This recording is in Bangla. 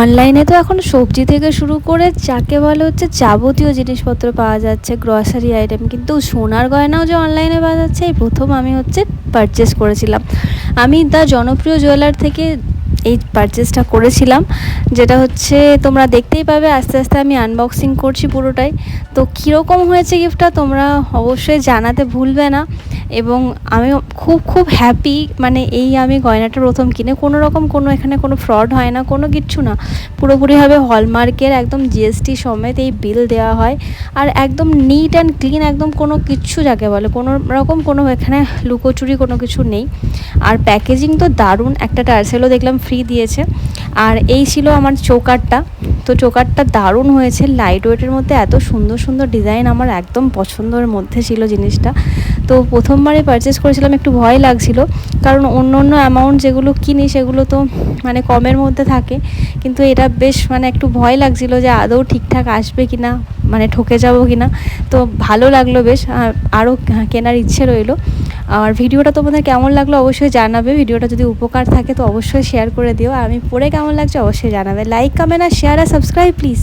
অনলাইনে তো এখন সবজি থেকে শুরু করে যাকে বলে হচ্ছে যাবতীয় জিনিসপত্র পাওয়া যাচ্ছে, গ্রসারি আইটেম, কিন্তু সোনার গয়নাও যে অনলাইনে পাওয়া যাচ্ছে এই প্রথম আমি হচ্ছে পারচেস করেছিলাম। আমি দ্য জনপ্রিয় জুয়েলার থেকে এই পারচেসটা করেছিলাম, যেটা হচ্ছে তোমরা দেখতেই পাবে আস্তে আস্তে আমি আনবক্সিং করছি পুরোটাই। তো কীরকম হয়েছে গিফটটা তোমরা অবশ্যই জানাতে ভুলবে না। এবং আমি খুব খুব হ্যাপি, মানে এই আমি গয়নাটা প্রথম কিনে কোনো রকম এখানে কোনো ফ্রড হয় না, কোনো কিচ্ছু না, পুরোপুরিভাবে হলমার্কের একদম জিএসটি সমেত এই বিল দেওয়া হয়। আর একদম নিট অ্যান্ড ক্লিন, একদম কোনো কিচ্ছু যাকে বলে কোনো রকম কোনো এখানে লুকোচুরি কোনো কিছু নেই। আর প্যাকেজিং তো দারুণ, একটা টার্সেলও দেখলাম ফ্রি দিয়েছে। আর এই ছিল আমার চোকারটা। তো চোকারটা দারুণ হয়েছে, লাইট ওয়েটের মধ্যে এত সুন্দর সুন্দর ডিজাইন, আমার একদম পছন্দের মধ্যে ছিল জিনিসটা। তো প্রথমবারে পারচেস করেছিলাম, একটু ভয় লাগছিল, কারণ অন্য অন্য অ্যামাউন্ট যেগুলো কিনি সেগুলো তো মানে কমের মধ্যে থাকে, কিন্তু এটা বেশ মানে একটু ভয় লাগছিল যে আদৌ ঠিকঠাক আসবে কি না, মানে ঠকে যাবো কি না। তো ভালো লাগলো বেশ, আরও কেনার ইচ্ছে রইলো। আর ভিডিওটা তোমাদের কেমন লাগলো অবশ্যই জানাবে। ভিডিওটা যদি উপকার থাকে তো অবশ্যই শেয়ার করে দিও। আর আমি পরে কেমন লাগছে অবশ্যই জানাবে। লাইক, কমেন্ট আর শেয়ার আর সাবস্ক্রাইব প্লিজ।